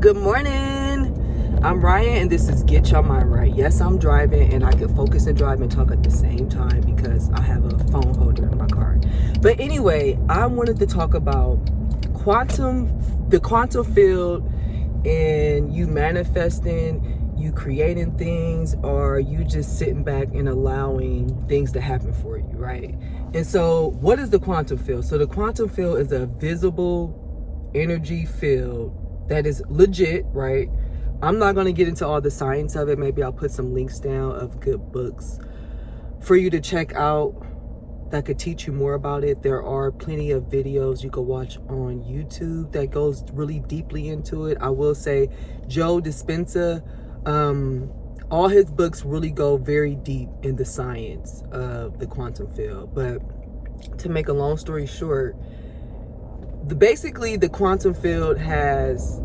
Good morning. I'm Ryan and this is Get Your Mind Right. Yes, I'm driving and I can focus and drive and talk at the same time because I have a phone holder in my car. But anyway, I wanted to talk about the quantum field, and you manifesting, you creating things, or you just sitting back and allowing things to happen for you, right? And so what is the quantum field? So the quantum field is a visible energy field that is legit, right? I'm not going to get into all the science of it. Maybe I'll put some links down of good books for you to check out that could teach you more about it. There are plenty of videos you can watch on YouTube that goes really deeply into it. I will say Joe Dispenza, all his books really go very deep in the science of the quantum field. But to make a long story short, basically the quantum field has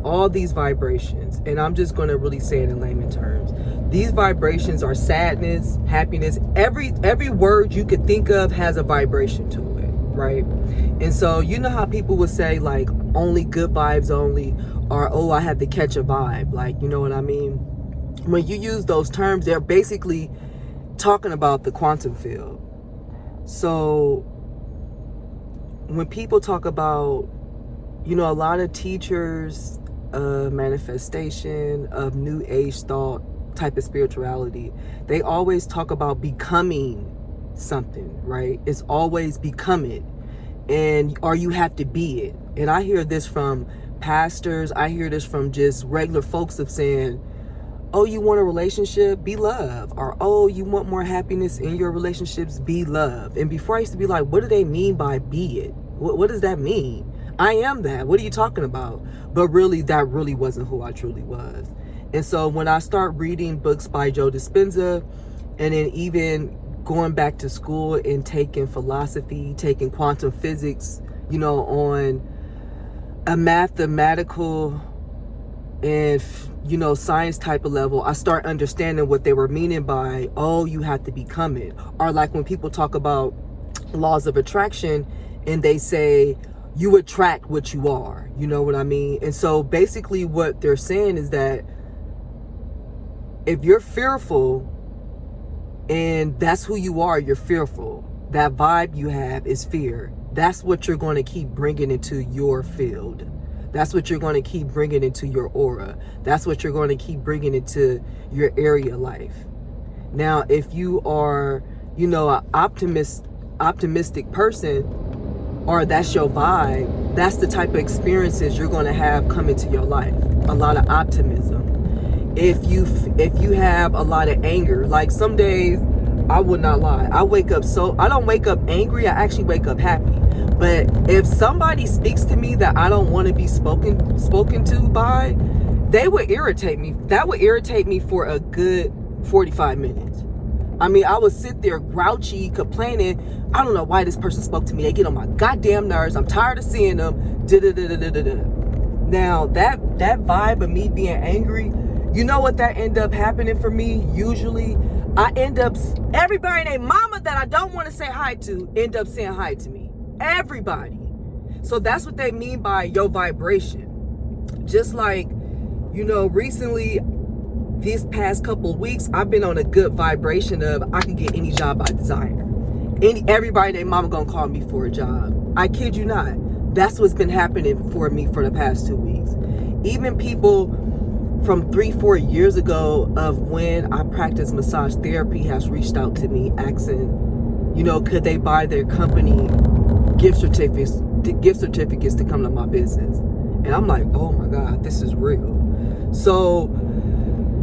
all these vibrations, and I'm just going to really say it in layman terms. These vibrations are sadness, happiness. Every word you could think of has a vibration to it, right? And so you know how people would say like only good vibes only, or oh, I had to catch a vibe, like, you know what I mean? When you use those terms, they're basically talking about the quantum field. So when people talk about, you know, a lot of teachers of manifestation, of new age thought type of spirituality, they always talk about becoming something, right? It's always become it, or you have to be it. And I hear this from pastors, I hear this from just regular folks of saying, oh, you want a relationship? Be love. Or, oh, you want more happiness in your relationships? Be love. And before I used to be like, what do they mean by be it? What does that mean? I am that. What are you talking about? But really, that really wasn't who I truly was. And so when I start reading books by Joe Dispenza, and then even going back to school and taking philosophy, taking quantum physics, you know, on a mathematical and, you know, science type of level, I start understanding what they were meaning by, oh, you have to become it. Or like when people talk about laws of attraction and they say, you attract what you are, you know what I mean? And so basically what they're saying is that if you're fearful and that's who you are, you're fearful, that vibe you have is fear. That's what you're going to keep bringing into your field. That's what you're going to keep bringing into your aura. That's what you're going to keep bringing into your area of life. Now, if you are, you know, an optimistic person, or that's your vibe, that's the type of experiences you're going to have come into your life. A lot of optimism. If you have a lot of anger, like some days, I would not lie, I don't wake up angry, I actually wake up happy. But if somebody speaks to me that I don't want to be spoken to by, they would irritate me. That would irritate me for a good 45 minutes. I mean, I would sit there grouchy, complaining, I don't know why this person spoke to me. They get on my goddamn nerves. I'm tired of seeing them. Now, that vibe of me being angry, you know what that end up happening for me? Usually, I end up, everybody and their mama that I don't want to say hi to, end up saying hi to me. Everybody. So that's what they mean by your vibration. Just like, you know, recently, these past couple of weeks, I've been on a good vibration of I can get any job I desire. Everybody and their mama gonna call me for a job. I kid you not. That's what's been happening for me for the past 2 weeks. Even people from 3-4 years ago of when I practiced massage therapy has reached out to me asking, you know, could they buy their company gift certificates to come to my business. And I'm like, oh my God, this is real. So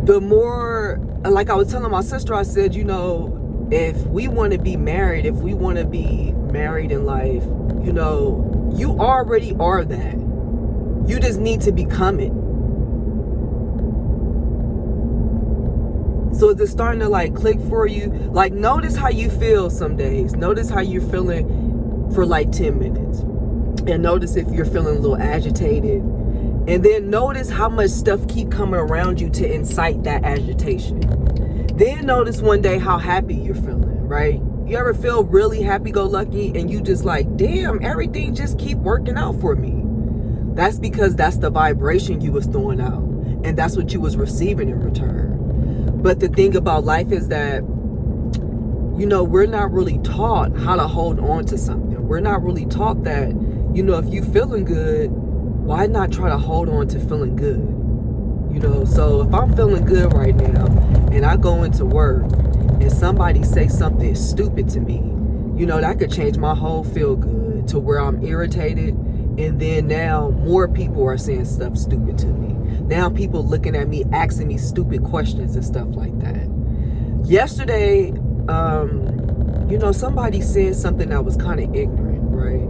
the more, like I was telling my sister, I said, you know, if we want to be married, if we want to be married in life, you know, you already are that. You just need to become it. So is it starting to like click for you? Like, notice how you feel some days. Notice how you're feeling for like 10 minutes. And notice if you're feeling a little agitated. And then notice how much stuff keep coming around you to incite that agitation. Then notice one day how happy you're feeling, right? You ever feel really happy-go-lucky and you just like, damn, everything just keep working out for me. That's because that's the vibration you was throwing out, and that's what you was receiving in return. But the thing about life is that, you know, we're not really taught how to hold on to something. We're not really taught that, you know, if you feeling good, why not try to hold on to feeling good? You know, so if I'm feeling good right now and I go into work and somebody say something stupid to me, you know, that could change my whole feel good to where I'm irritated. And then now more people are saying stuff stupid to me. Now people looking at me, asking me stupid questions and stuff like that. Yesterday, you know, somebody said something that was kind of ignorant, right?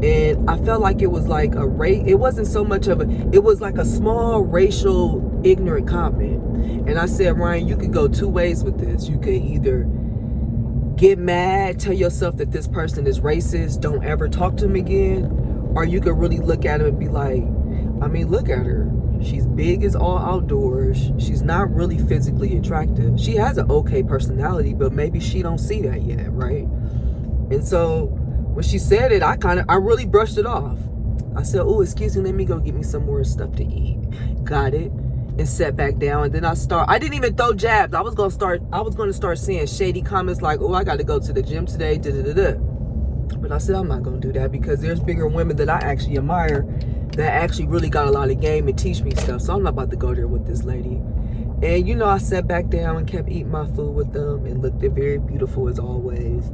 And I felt like it was like it wasn't so much of it was like a small racial ignorant comment. And I said, Ryan, you could go two ways with this. You could either get mad, tell yourself that this person is racist, don't ever talk to him again, or you could really look at him and be like, I mean, look at her. She's big as all outdoors. She's not really physically attractive. She has an okay personality, but maybe she don't see that yet, right? And so when she said it, I really brushed it off. I said, oh, excuse me, let me go get me some more stuff to eat. Got it. And sat back down. And then I didn't even throw jabs. I was going to start saying shady comments like, oh, I got to go to the gym today, da-da-da-da. But I said, I'm not going to do that because there's bigger women that I actually admire that actually really got a lot of game and teach me stuff. So I'm not about to go there with this lady. And, you know, I sat back down and kept eating my food with them and looked very beautiful as always.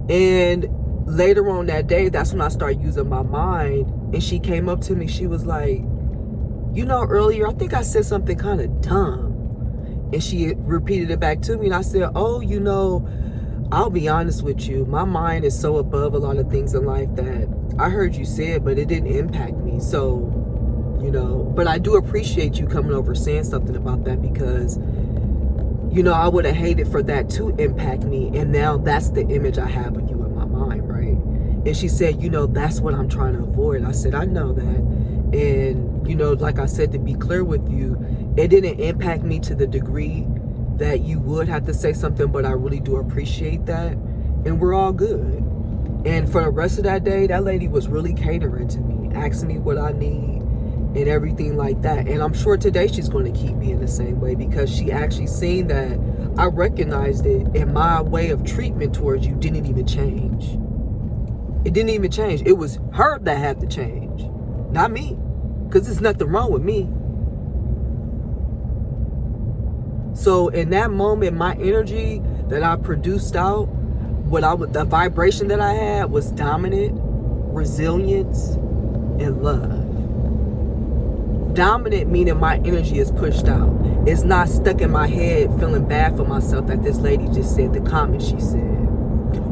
And later on that day, that's when I started using my mind. And she came up to me. She was like, you know, earlier, I think I said something kind of dumb. And she repeated it back to me. And I said, oh, you know, I'll be honest with you. My mind is so above a lot of things in life that I heard you say it, but it didn't impact me. So, you know, but I do appreciate you coming over saying something about that because, you know, I would have hated for that to impact me. And now that's the image I have of you in my mind, right? And she said, you know, that's what I'm trying to avoid. I said, I know that. And, you know, like I said, to be clear with you, it didn't impact me to the degree that you would have to say something, but I really do appreciate that. And we're all good. And for the rest of that day, that lady was really catering to me, asking me what I need and everything like that. And I'm sure today she's going to keep being the same way because she actually seen that I recognized it and my way of treatment towards you didn't even change. It didn't even change. It was her that had to change, not me, because there's nothing wrong with me. So in that moment, my energy that I produced out, the vibration that I had was dominant, resilience, and love. Dominant meaning my energy is pushed out. It's not stuck in my head feeling bad for myself that this lady just said the comment she said.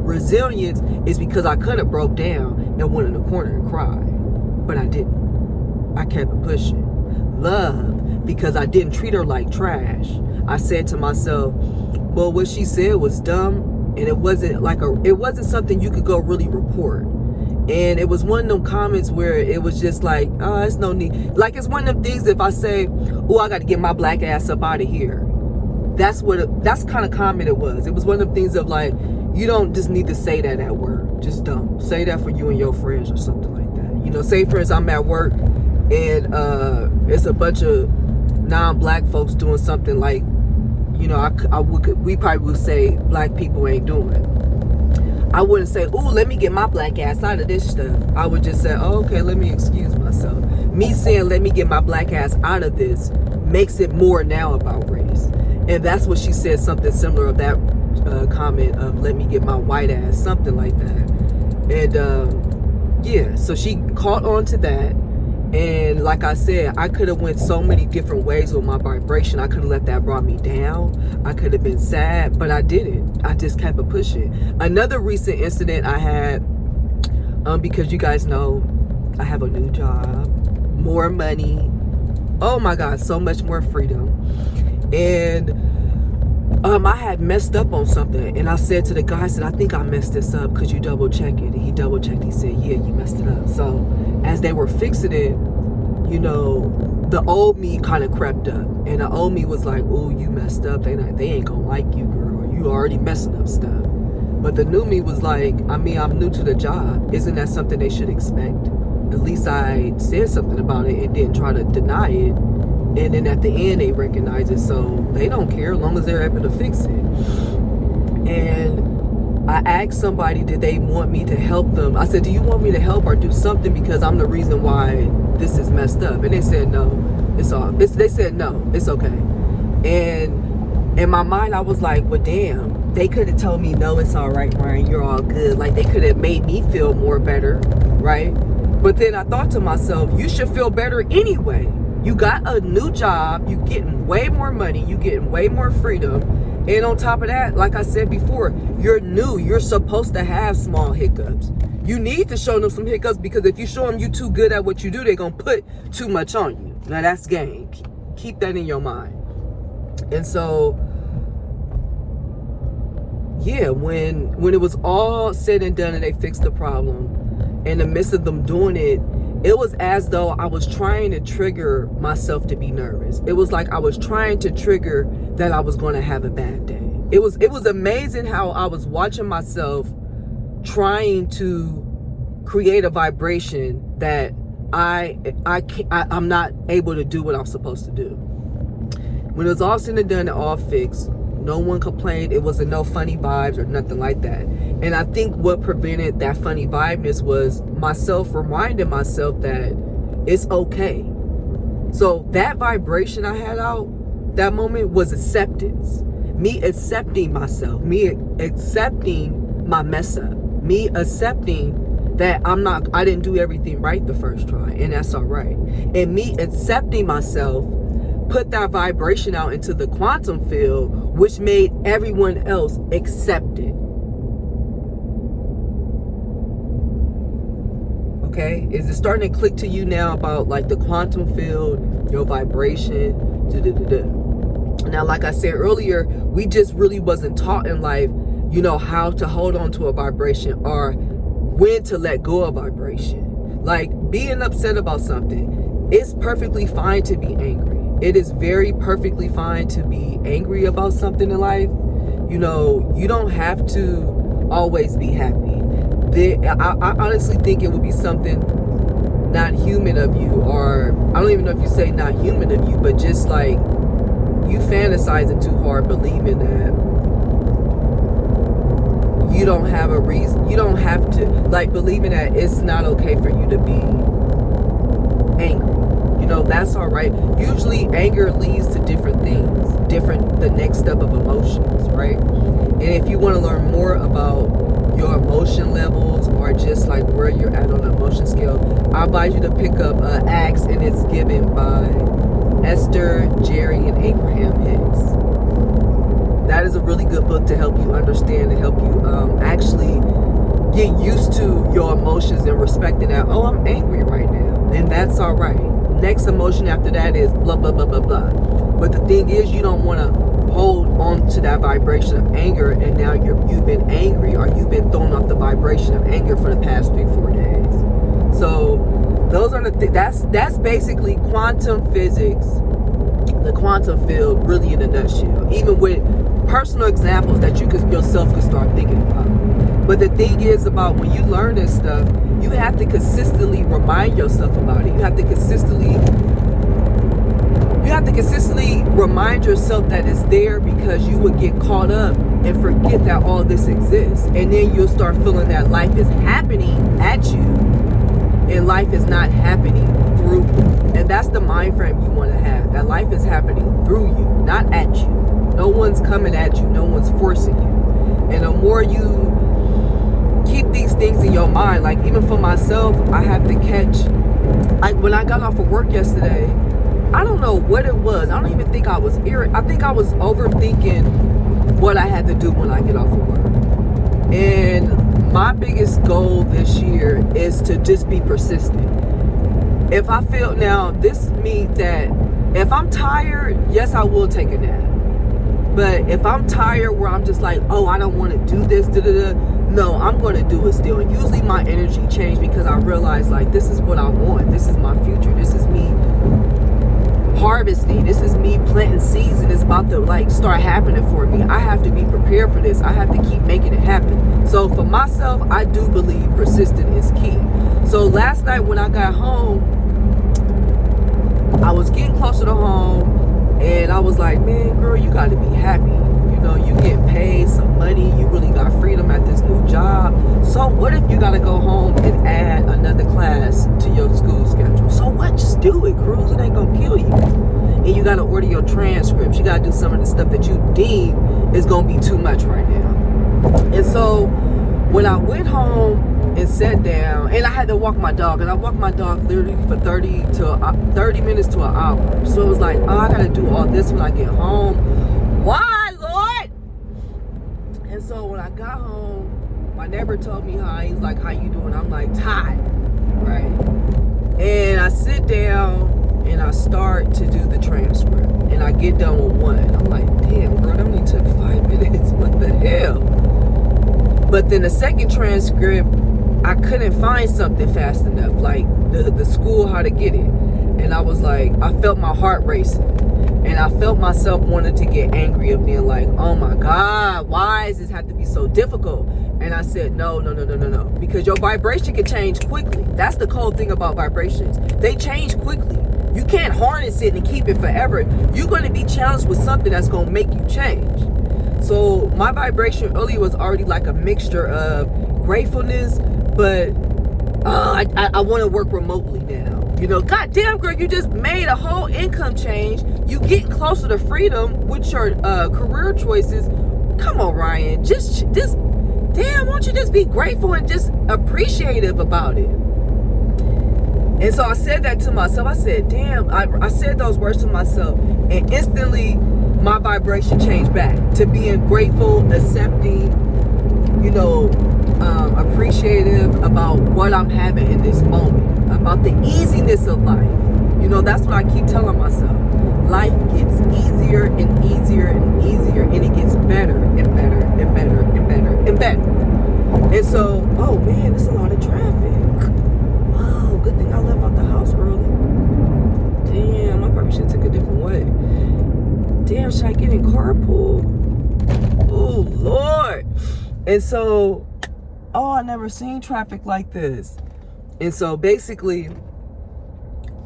Resilience is because I could have broke down and went in the corner and cried, but I didn't. I kept it pushing. Love, because I didn't treat her like trash. I said to myself, well, what she said was dumb, and it wasn't something you could go really report. And it was one of them comments where it was just like, oh, it's no need. Like, it's one of them things if I say, oh, I got to get my black ass up out of here. That's kind of comment it was. It was one of them things of like, you don't just need to say that at work. Just don't. Say that for you and your friends or something like that. You know, say for instance, I'm at work and it's a bunch of non-black folks doing something like, you know, we probably would say black people ain't doing it. I wouldn't say, ooh, let me get my black ass out of this stuff. I would just say, oh, okay, let me excuse myself. Me saying, let me get my black ass out of this makes it more now about race. And that's what she said, something similar of that comment of let me get my white ass, something like that. And yeah, so she caught on to that. And like I said, I could have went so many different ways with my vibration. I could have let that brought me down. I could have been sad, but I didn't. I just kept it pushing. Another recent incident I had, because you guys know I have a new job, more money. Oh my God, so much more freedom. And I had messed up on something. And I said to the guy, I said, I think I messed this up. Could you double check it? And he double checked. He said, yeah, you messed it up. So as they were fixing it, you know, the old me kind of crept up. And the old me was like, oh, you messed up. They ain't gonna like you, girl. You already messing up stuff. But the new me was like, I mean, I'm new to the job. Isn't that something they should expect? at least I said something about it and didn't try to deny it. And then at the end, they recognize it. So they don't care as long as they're able to fix it. And I asked somebody, did they want me to help them? I said, do you want me to help or do something because I'm the reason why this is messed up? And they said, no, they said, no, it's okay. And in my mind, I was like, well, damn, they could have told me, no, it's all right, Ryan, you're all good. Like, they could have made me feel more better, right? But then I thought to myself, you should feel better anyway. You got a new job, you getting way more money, you getting way more freedom. And on top of that, like I said before, you're new. You're supposed to have small hiccups. You need to show them some hiccups, because if you show them you too good at what you do, they're going to put too much on you. Now, that's game. Keep that in your mind. And so, yeah, when it was all said and done and they fixed the problem, in the midst of them doing it, it was as though I was trying to trigger myself to be nervous. It was like I was trying to trigger that I was going to have a bad day. It was amazing how I was watching myself trying to create a vibration that I'm not able to do what I'm supposed to do. When it was all said and done and all fixed, no one complained. It wasn't no funny vibes or nothing like that. And I think what prevented that funny vibeness was myself reminding myself that it's okay. So that vibration I had out, that moment, was acceptance. Me accepting myself, me accepting my mess up, me accepting that I didn't do everything right the first try, and that's all right. And me accepting myself put that vibration out into the quantum field, which made everyone else accept it. Okay? Is it starting to click to you now about like the quantum field, your vibration? Now, like I said earlier, we just really wasn't taught in life, how to hold on to a vibration or when to let go of vibration. Like being upset about something, it's perfectly fine to be angry. It is very perfectly fine to be angry about something in life. You don't have to always be happy. I honestly think it would be something not human of you, or I don't even know if you say not human of you, but just like you fantasizing too hard, believing that you don't have a reason. You don't have to, like, believing that it's not okay for you to be angry. That's all right. Usually anger leads to different things, the next step of emotions, right? And if you want to learn more about your emotion levels or just like where you're at on the emotion scale, I advise you to pick up Acts, and it's given by Esther, Jerry, and Abraham Hicks. That is a really good book to help you understand and help you actually get used to your emotions and respecting that, oh, I'm angry right now, and that's all right. Next emotion after that is blah, blah, blah, blah, blah. But the thing is, you don't want to hold on to that vibration of anger, and now you've been angry, or you've been thrown off the vibration of anger for the past 3-4 days. So those are the things. That's basically quantum physics, the quantum field, really in a nutshell. Even with personal examples that you yourself could start thinking about. But the thing is about when you learn this stuff, you have to consistently remind yourself about it. You have to consistently remind yourself that it's there, because you would get caught up and forget that all this exists. And then you'll start feeling that life is happening at you and life is not happening through you. And that's the mind frame you want to have. That life is happening through you, not at you. No one's coming at you. No one's forcing you. And the more you keep these things in your mind, like even for myself, I have to catch, like when I got off of work yesterday, I don't know what it was. I don't even think I was I think I was overthinking what I had to do when I get off of work. And my biggest goal this year is to just be persistent. If I feel, now this means that if I'm tired, yes, I will take a nap. But if I'm tired where I'm just like, oh, I don't want to do this, no, I'm going to do it still. And usually my energy changes because I realize, like, this is what I want. This is my future. This is me harvesting. This is me planting seeds, and it's about to like start happening for me. I have to be prepared for this. I have to keep making it happen. So for myself, I do believe persistent is key. So last night when I got home, I was getting closer to home, and I was like, man, girl, you got to be happy. You know, you get paid some money. You really got freedom at this new job. So what if you got to go home and add another class to your school schedule? So what? Just do it, Cruz. It ain't going to kill you. And you got to order your transcripts. You got to do some of the stuff that you deem is going to be too much right now. And so when I went home and sat down, and I had to walk my dog, and I walked my dog literally for 30 minutes to an hour. So it was like, oh, I gotta do all this when I get home. Why, Lord? And so when I got home, my neighbor told me hi. He's like, how you doing? I'm like, tired, right? And I sit down and I start to do the transcript, and I get done with one. I'm like, damn, bro, that only took 5 minutes. What the hell? But then the second transcript, I couldn't find something fast enough, like the school, how to get it. And I was like, I felt my heart racing. And I felt myself wanting to get angry of being like, oh my God, why does this have to be so difficult? And I said, no. Because your vibration can change quickly. That's the cool thing about vibrations. They change quickly. You can't harness it and keep it forever. You're going to be challenged with something that's going to make you change. So my vibration earlier was already like a mixture of gratefulness, but I want to work remotely now. You know, goddamn, girl, you just made a whole income change. You getting closer to freedom with your career choices. Come on, Ryan. Just damn, won't you just be grateful and just appreciative about it? And so I said that to myself. I said, damn, I said those words to myself, and instantly my vibration changed back to being grateful, accepting, you know, appreciative about what I'm having in this moment, about the easiness of life. You know, that's what I keep telling myself. Life gets easier and easier and easier, and it gets better and better and better and better and better. And so, oh man, there's a lot of traffic. Wow, good thing I left out the house early. Damn, I probably should have took a different way. Damn, should I get in carpool? Oh, Lord. And so, oh, I never seen traffic like this. And so basically,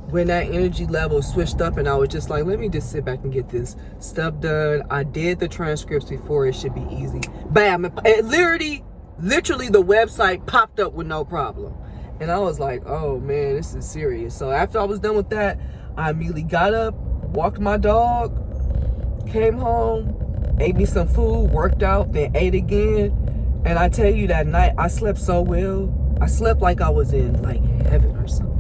when that energy level switched up and I was just like, let me just sit back and get this stuff done. I did the transcripts before. It should be easy. Bam. It literally the website popped up with no problem. And I was like, oh man, this is serious. So after I was done with that, I immediately got up, walked my dog, came home, ate me some food, worked out, then ate again. And I tell you, that night I slept so well. I slept like I was in like heaven or something.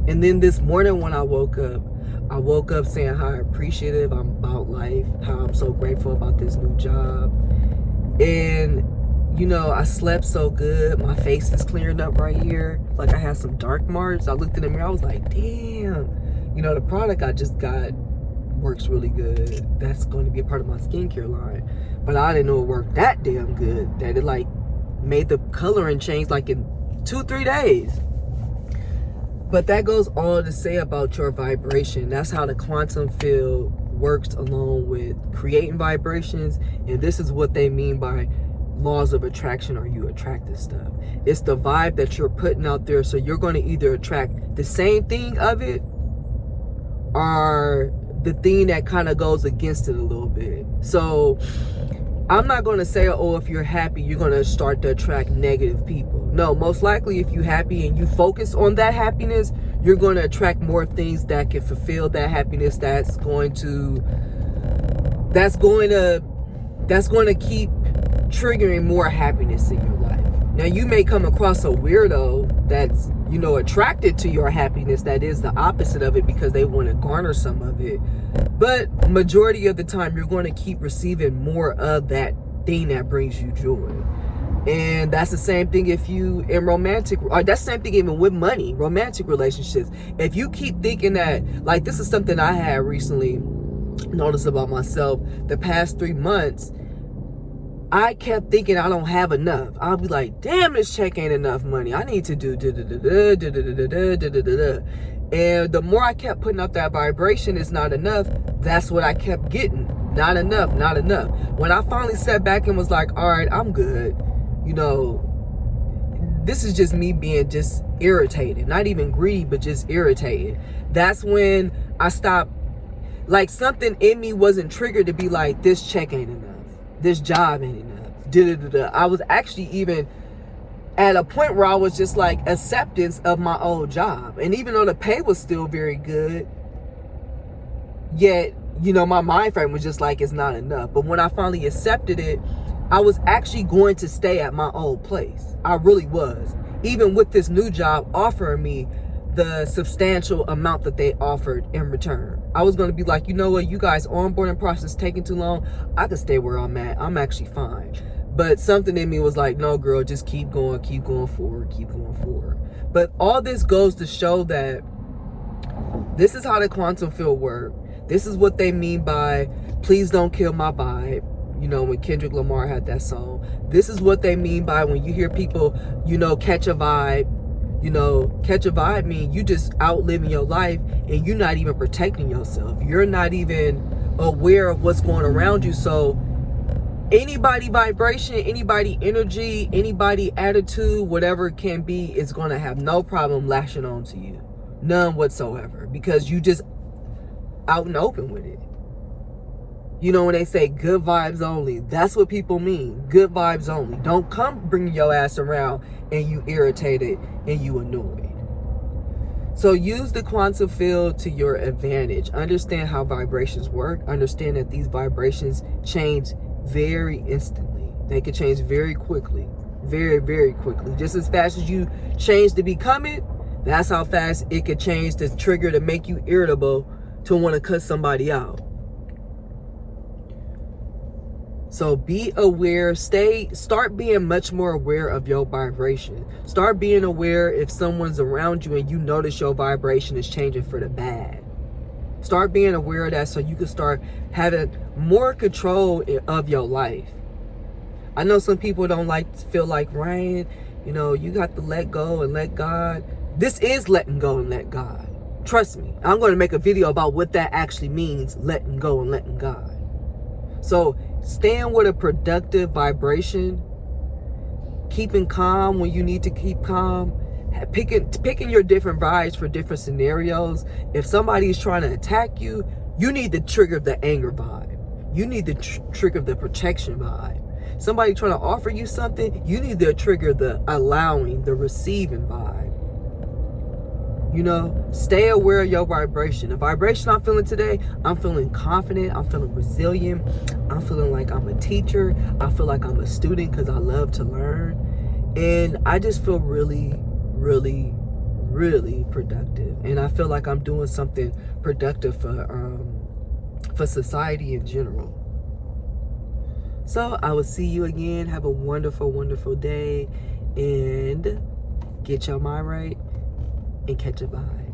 And then this morning when I woke up saying how appreciative I'm about life, how I'm so grateful about this new job. And you know, I slept so good. My face is clearing up right here. Like I had some dark marks. I looked in the mirror, I was like, damn. You know, the product I just got works really good. That's going to be a part of my skincare line. But I didn't know it worked that damn good, that it like made the coloring change like in 2-3 days. But that goes all to say about your vibration. That's how the quantum field works along with creating vibrations. And this is what they mean by laws of attraction, or you attract this stuff. It's the vibe that you're putting out there. So you're going to either attract the same thing of it, or the thing that kind of goes against it a little bit. So I'm not going to say, oh, if you're happy, you're going to start to attract negative people. No, most likely if you're happy and you focus on that happiness, you're going to attract more things that can fulfill that happiness. That's going to keep triggering more happiness in your life. Now, you may come across a weirdo that's, you know, attracted to your happiness, that is the opposite of it, because they want to garner some of it. But majority of the time, you're going to keep receiving more of that thing that brings you joy. And that's the same thing if you in romantic, or that's the same thing even with money, romantic relationships. If you keep thinking that, like, this is something I had recently noticed about myself the past 3 months, I kept thinking I don't have enough. I'll be like, damn, this check ain't enough money. I need to do da-da-da-da-da-da-da-da-da-da-da. And the more I kept putting up that vibration, it's not enough, that's what I kept getting. Not enough, not enough. When I finally sat back and was like, all right, I'm good. You know, this is just me being just irritated. Not even greedy, but just irritated. That's when I stopped, like something in me wasn't triggered to be like, this check ain't enough, this job ain't enough. I was actually even at a point where I was just like acceptance of my old job. And even though the pay was still very good, yet, you know, my mind frame was just like, it's not enough. But when I finally accepted it, I was actually going to stay at my old place. I really was. Even with this new job offering me the substantial amount that they offered in return. I was going to be like, you know what, you guys onboarding process taking too long. I could stay where I'm at. I'm actually fine. But something in me was like, no, girl, just keep going forward, keep going forward. But all this goes to show that this is how the quantum field works. This is what they mean by please don't kill my vibe. You know, when Kendrick Lamar had that song. This is what they mean by when you hear people, you know, catch a vibe. You know, catch a vibe mean you just outliving your life and you're not even protecting yourself. You're not even aware of what's going around you. So anybody vibration, anybody energy, anybody attitude, whatever it can be, is going to have no problem lashing on to you. None whatsoever. Because you just out and open with it. You know, when they say good vibes only, that's what people mean. Good vibes only. Don't come bring your ass around and you irritated and you annoyed. So use the quantum field to your advantage. Understand how vibrations work. Understand that these vibrations change very instantly. They can change very quickly. Very, very quickly. Just as fast as you change to become it, that's how fast it could change to trigger to make you irritable to want to cut somebody out. So be aware, start being much more aware of your vibration. Start being aware if someone's around you and you notice your vibration is changing for the bad. Start being aware of that so you can start having more control of your life. I know some people don't feel like, Ryan, you know, you got to let go and let God. This is letting go and let God. Trust me. I'm going to make a video about what that actually means, letting go and letting God. So staying with a productive vibration, keeping calm when you need to keep calm, picking your different vibes for different scenarios. If somebody is trying to attack you, you need to trigger the anger vibe. You need to trigger the protection vibe. Somebody trying to offer you something, you need to trigger the allowing, the receiving vibe. You know, stay aware of your vibration. The vibration I'm feeling today, I'm feeling confident. I'm feeling resilient. I'm feeling like I'm a teacher. I feel like I'm a student because I love to learn. And I just feel really, really, really productive. And I feel like I'm doing something productive for society in general. So I will see you again. Have a wonderful, wonderful day. And get your mind right and catch a vibe.